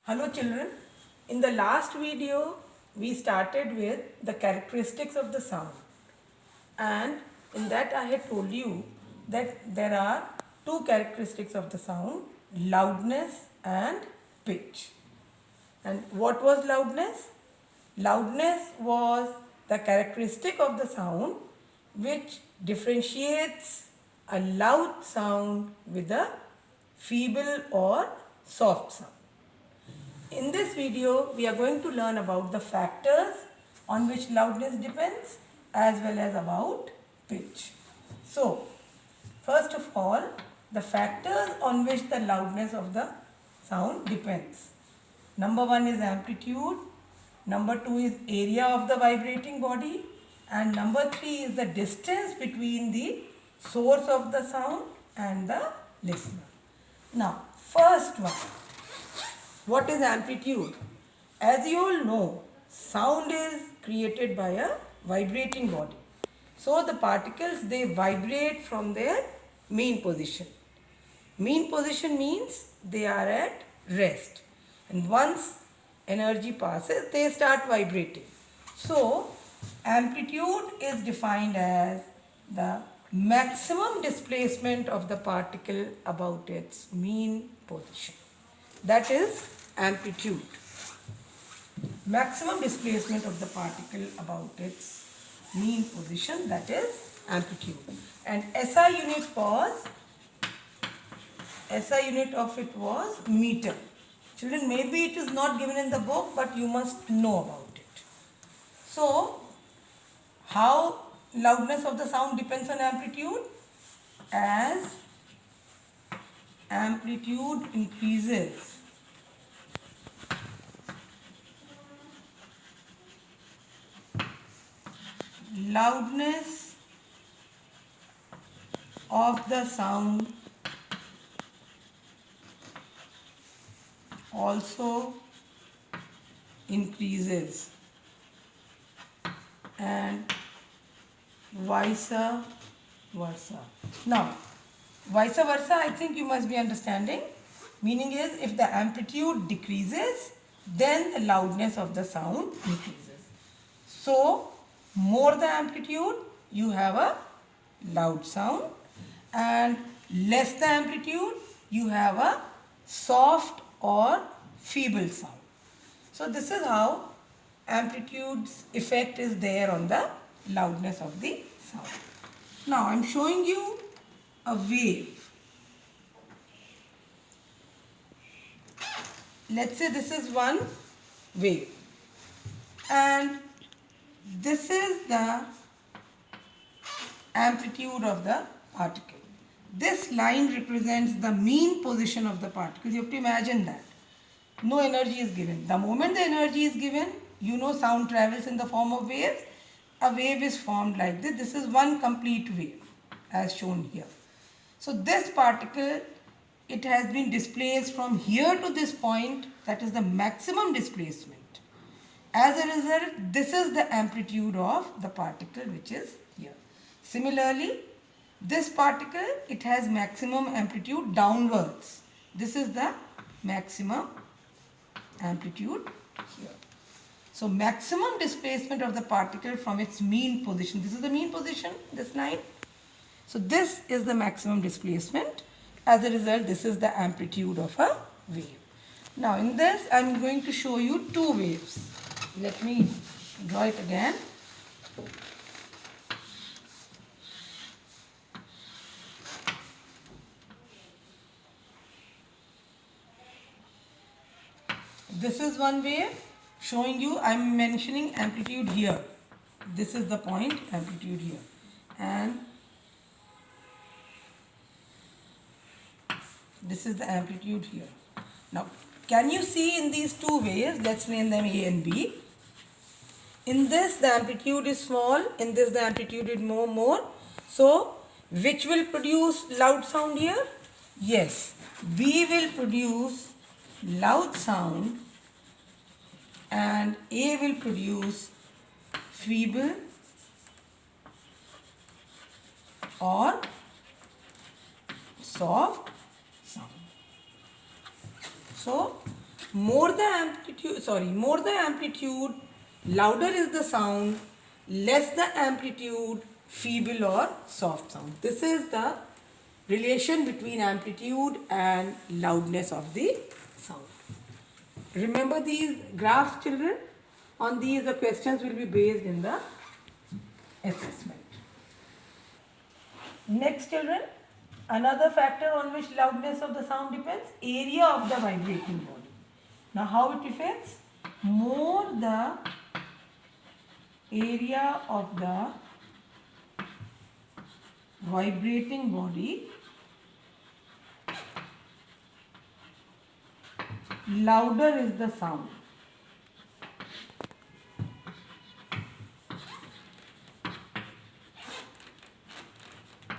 Hello children, in the last video we started with the characteristics of the sound, and in that I had told you that there are two characteristics of the sound, loudness and pitch. And what was loudness? Loudness was the characteristic of the sound which differentiates a loud sound with a feeble or soft sound. In this video, we are going to learn about the factors on which loudness depends as well as about pitch. So, first of all, the factors on which the loudness of the sound depends. Number one is amplitude, number two is area of the vibrating body, and number three is the distance between the source of the sound and the listener. Now, first one. What is amplitude? As you all know, sound is created by a vibrating body. So the particles, they vibrate from their mean position. Mean position means they are at rest. And once energy passes, they start vibrating. So amplitude is defined as the maximum displacement of the particle about its mean position. That is amplitude. Maximum displacement of the particle about its mean position, that is amplitude. And SI unit of it was meter. Children, maybe it is not given in the book, but you must know about it. So, how loudness of the sound depends on amplitude? As amplitude increases, loudness of the sound also increases, and vice versa. Now, vice versa, I think you must be understanding. Meaning is, if the amplitude decreases, then the loudness of the sound increases. So, more the amplitude, you have a loud sound, and less the amplitude, you have a soft or feeble sound. So this is how amplitude's effect is there on the loudness of the sound. Now I am showing you a wave. Let's say this is one wave, and this is the amplitude of the particle. This line represents the mean position of the particles. You have to imagine that. No energy is given. The moment the energy is given, you know sound travels in the form of waves. A wave is formed like this. This is one complete wave as shown here. So this particle, it has been displaced from here to this point, that is the maximum displacement. As a result, this is the amplitude of the particle which is here. Similarly, this particle, it has maximum amplitude downwards. This is the maximum amplitude here. So maximum displacement of the particle from its mean position. This is the mean position, this line. So this is the maximum displacement. As a result, this is the amplitude of a wave. Now in this, I am going to show you two waves. Let me draw it again. This is one wave showing you, I am mentioning amplitude here. This is the point, amplitude here. And this is the amplitude here. Now, can you see in these two waves, let's name them A and B. In this, the amplitude is small. In this, the amplitude is more. So, which will produce loud sound here? Yes, B will produce loud sound and A will produce feeble or soft sound. So, more the amplitude, louder is the sound, less the amplitude, feeble or soft sound. This is the relation between amplitude and loudness of the sound. Remember these graphs, children? On these the questions will be based in the assessment. Next, children, another factor on which loudness of the sound depends, area of the vibrating body. Now how it depends? More the area of the vibrating body, louder is the sound.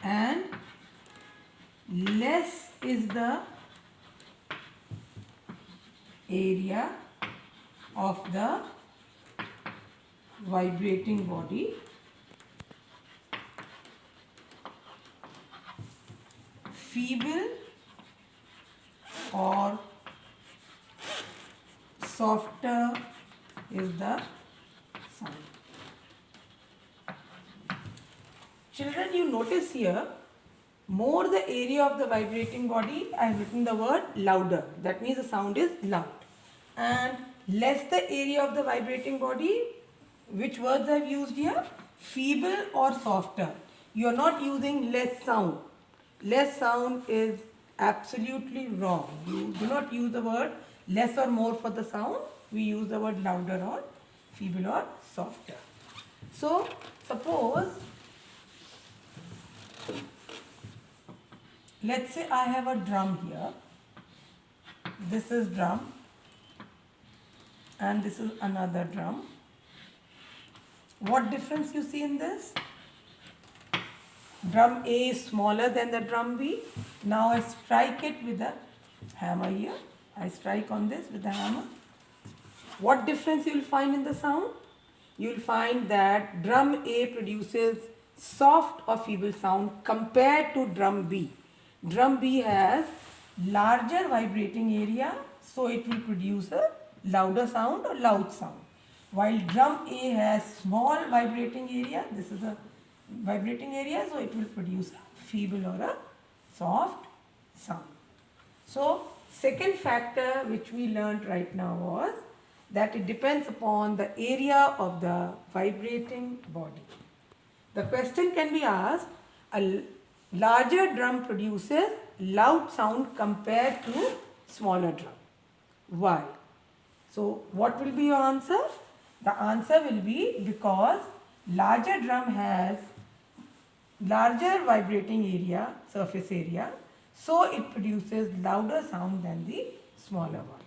And less is the area of the vibrating body, feeble or softer is the sound. Children, you notice here, more the area of the vibrating body, I have written the word louder. That means the sound is loud. And less the area of the vibrating body, which words I have used here? Feeble or softer. You are not using less sound. Less sound is absolutely wrong. You do not use the word less or more for the sound. We use the word louder or feeble or softer. So, suppose, let's say I have a drum here. This is drum and this is another drum. What difference you see in this? Drum A is smaller than the drum B. Now I strike it with a hammer here. I strike on this with a hammer. What difference you will find in the sound? You will find that drum A produces soft or feeble sound compared to drum B. Drum B has larger vibrating area, so it will produce a louder sound or loud sound. While drum A has small vibrating area, this is a vibrating area, so it will produce a feeble or a soft sound. So, second factor which we learned right now was that it depends upon the area of the vibrating body. The question can be asked, a larger drum produces loud sound compared to smaller drum. Why? So, what will be your answer? The answer will be because larger drum has larger vibrating area, surface area, so it produces louder sound than the smaller one.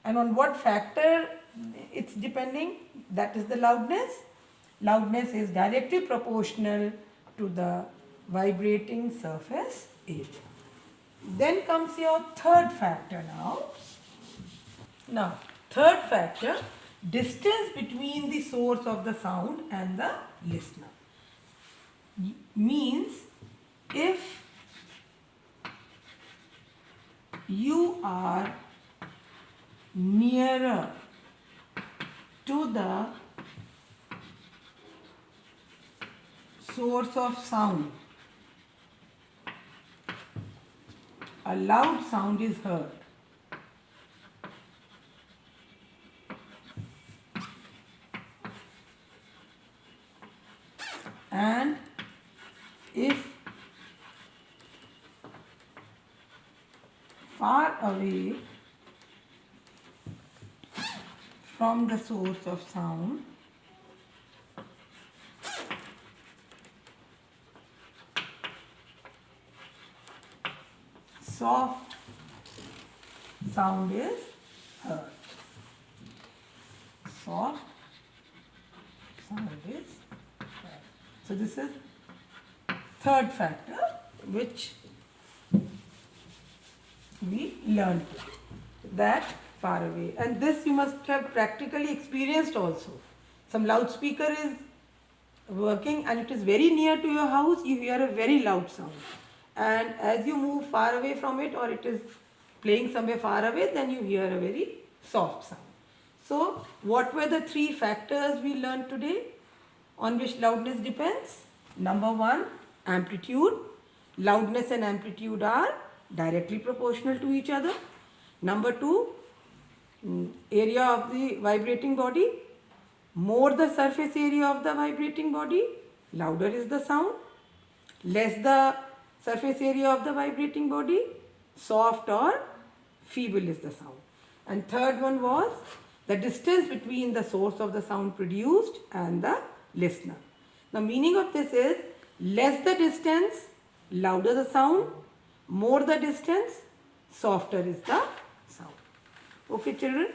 And on what factor it's depending? That is the loudness. Loudness is directly proportional to the vibrating surface area. Then comes your third factor now. Now, third factor, distance between the source of the sound and the listener. Means if you are nearer to the source of sound, a loud sound is heard. And if far away from the source of sound, soft sound is heard. Soft sound is heard. So this is third factor which we learned, that far away. And this you must have practically experienced also. Some loudspeaker is working and it is very near to your house, you hear a very loud sound. And as you move far away from it, or it is playing somewhere far away, then you hear a very soft sound. So what were the three factors we learned today on which loudness depends? Number one, amplitude. Loudness and amplitude are directly proportional to each other. Number two, area of the vibrating body. More the surface area of the vibrating body, louder is the sound. Less the surface area of the vibrating body, soft or feeble is the sound. And third one was the distance between the source of the sound produced and the listener. The meaning of this is, less the distance, louder the sound. More the distance, softer is the sound. Okay children?